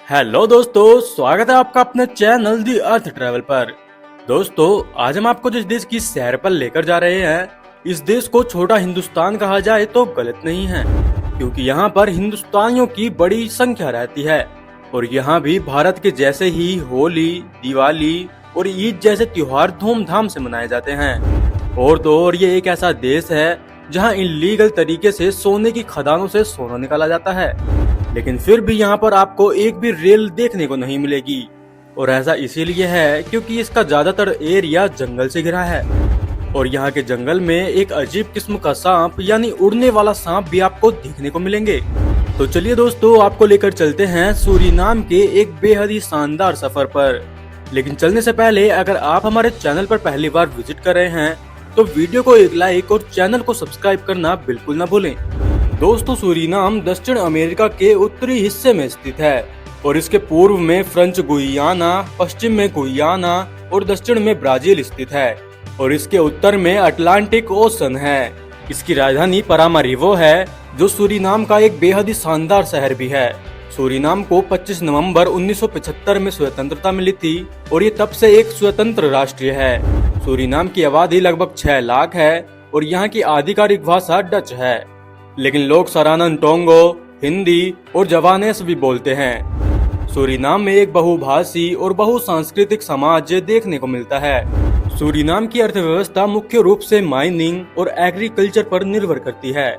Hello दोस्तों, स्वागत है आपका अपने चैनल दी अर्थ ट्रेवल पर। दोस्तों, आज हम आपको जिस देश की सैर पर लेकर जा रहे हैं, इस देश को छोटा हिंदुस्तान कहा जाए तो गलत नहीं है, क्योंकि यहाँ पर हिंदुस्तानियों की बड़ी संख्या रहती है और यहाँ भी भारत के जैसे ही होली, दिवाली और ईद जैसे त्योहार धूमधाम से मनाए जाते हैं। और तो और ये एक ऐसा देश है जहाँ इलीगल तरीके से सोने की खदानों से सोना निकाला जाता है, लेकिन फिर भी यहाँ पर आपको एक भी रेल देखने को नहीं मिलेगी। और ऐसा इसीलिए है क्योंकि इसका ज्यादातर एरिया जंगल से घिरा है और यहाँ के जंगल में एक अजीब किस्म का सांप यानी उड़ने वाला सांप भी आपको देखने को मिलेंगे। तो चलिए दोस्तों, आपको लेकर चलते हैं सूरीनाम के एक बेहद ही शानदार सफर पर। लेकिन चलने से पहले अगर आप हमारे चैनल पर पहली बार विजिट कर रहे हैं तो वीडियो को एक लाइक और चैनल को सब्सक्राइब करना बिल्कुल न भूलें। दोस्तों, सूरीनाम दक्षिण अमेरिका के उत्तरी हिस्से में स्थित है और इसके पूर्व में फ्रेंच गुयाना, पश्चिम में गुयाना और दक्षिण में ब्राजील स्थित है और इसके उत्तर में अटलांटिक ओशन है। इसकी राजधानी परामारिबो है, जो सूरीनाम का एक बेहद ही शानदार शहर भी है। सूरीनाम को 25 नवंबर 1975 में स्वतंत्रता मिली थी और ये तब से एक स्वतंत्र राष्ट्र है। सूरीनाम की आबादी लगभग 6 लाख है और यहाँ की आधिकारिक भाषा डच है, लेकिन लोग सरानन टोंगो, हिंदी और जवानेस भी बोलते हैं। सूरीनाम में एक बहुभाषी और बहुसांस्कृतिक समाज देखने को मिलता है। सूरीनाम की अर्थव्यवस्था मुख्य रूप से माइनिंग और एग्रीकल्चर पर निर्भर करती है।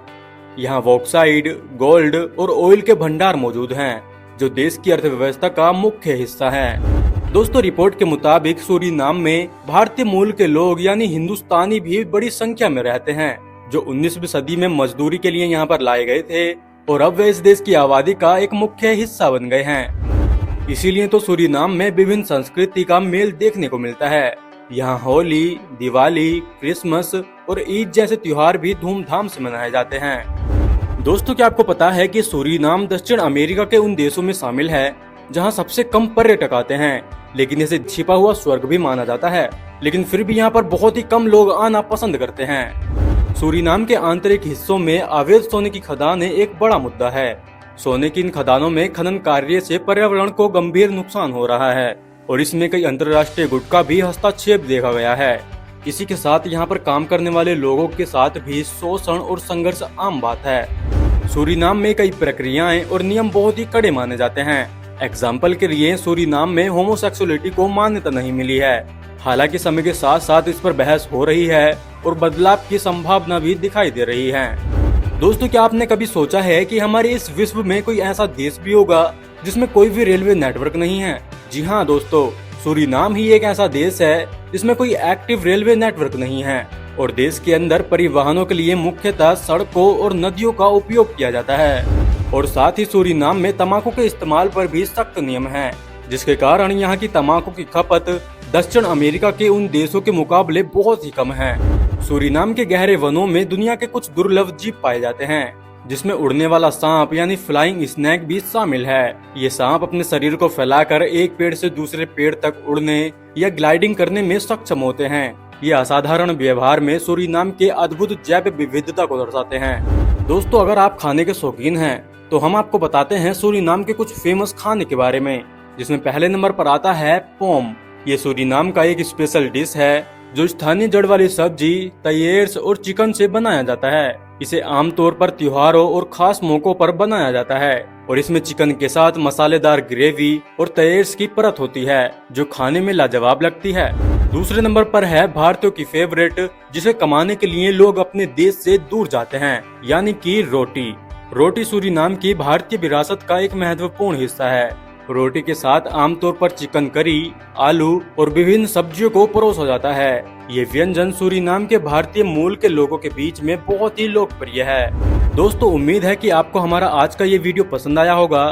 यहाँ बॉक्साइट, गोल्ड और ऑयल के भंडार मौजूद हैं, जो देश की अर्थव्यवस्था का मुख्य हिस्सा है। दोस्तों, रिपोर्ट के मुताबिक सूरीनाम में भारतीय मूल के लोग यानी हिंदुस्तानी भी बड़ी संख्या में रहते हैं, जो 19वीं सदी में मजदूरी के लिए यहाँ पर लाए गए थे और अब वे इस देश की आबादी का एक मुख्य हिस्सा बन गए हैं। इसीलिए तो सूरीनाम में विभिन्न संस्कृति का मेल देखने को मिलता है। यहाँ होली, दिवाली, क्रिसमस और ईद जैसे त्योहार भी धूमधाम से मनाए जाते हैं। दोस्तों, क्या आपको पता है कि सूरीनाम दक्षिण अमेरिका के उन देशों में शामिल है जहाँ सबसे कम पर्यटक आते हैं, लेकिन इसे छिपा हुआ स्वर्ग भी माना जाता है। लेकिन फिर भी यहाँ पर बहुत ही कम लोग आना पसंद करते हैं। सूरीनाम के आंतरिक हिस्सों में अवैध सोने की खदानें एक बड़ा मुद्दा है। सोने की इन खदानों में खनन कार्य से पर्यावरण को गंभीर नुकसान हो रहा है और इसमें कई अंतर्राष्ट्रीय गुट का भी हस्तक्षेप देखा गया है। इसी के साथ यहाँ पर काम करने वाले लोगों के साथ भी शोषण और संघर्ष आम बात है। सूरीनाम में कई प्रक्रियाएं और नियम बहुत ही कड़े माने जाते हैं। एग्जाम्पल के लिए सूरीनाम में होमोसेक्सुअलिटी को मान्यता नहीं मिली है। हालांकि समय के साथ साथ इस पर बहस हो रही है और बदलाव की संभावना भी दिखाई दे रही है। दोस्तों, क्या आपने कभी सोचा है कि हमारे इस विश्व में कोई ऐसा देश भी होगा जिसमें कोई भी रेलवे नेटवर्क नहीं है? जी हाँ दोस्तों, सूरीनाम ही एक ऐसा देश है जिसमें कोई एक्टिव रेलवे नेटवर्क नहीं है और देश के अंदर परिवहनों के लिए मुख्यतः सड़कों और नदियों का उपयोग किया जाता है। और साथ ही सूरीनाम में तंबाकू के इस्तेमाल पर भी सख्त नियम है, जिसके कारण यहाँ की तंबाकू की खपत दक्षिण अमेरिका के उन देशों के मुकाबले बहुत ही कम है। सूरीनाम के गहरे वनों में दुनिया के कुछ दुर्लभ जीव पाए जाते हैं, जिसमें उड़ने वाला सांप यानी फ्लाइंग स्नेक भी शामिल है। ये सांप अपने शरीर को फैलाकर एक पेड़ से दूसरे पेड़ तक उड़ने या ग्लाइडिंग करने में सक्षम होते हैं। ये असाधारण व्यवहार में सूरीनाम के अद्भुत जैव विविधता को दर्शाते हैं। दोस्तों, अगर आप खाने के शौकीन हैं तो हम आपको बताते हैं सूरीनाम के कुछ फेमस खाने के बारे में, जिसमें पहले नंबर पर आता है पोम। ये सूरीनाम का एक स्पेशल डिश है जो स्थानीय जड़ वाली सब्जी, तयेर्स और चिकन से बनाया जाता है। इसे आमतौर पर त्योहारों और खास मौकों पर बनाया जाता है और इसमें चिकन के साथ मसालेदार ग्रेवी और तयेर्स की परत होती है, जो खाने में लाजवाब लगती है। दूसरे नंबर पर है भारतीयों की फेवरेट, जिसे कमाने के लिए लोग अपने देश से दूर जाते हैं, यानी कि रोटी। रोटी सूरीनाम की भारतीय विरासत का एक महत्वपूर्ण हिस्सा है। रोटी के साथ आमतौर पर चिकन करी, आलू और विभिन्न सब्जियों को परोसा जाता है। ये व्यंजन सूरीनाम के भारतीय मूल के लोगों के बीच में बहुत ही लोकप्रिय है। दोस्तों, उम्मीद है कि आपको हमारा आज का ये वीडियो पसंद आया होगा।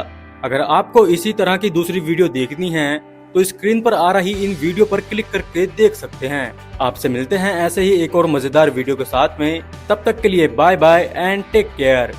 अगर आपको इसी तरह की दूसरी वीडियो देखनी है तो स्क्रीन पर आ रही इन वीडियो पर क्लिक करके देख सकते हैं। आपसे मिलते हैं ऐसे ही एक और मजेदार वीडियो के साथ में। तब तक के लिए bye bye and take care.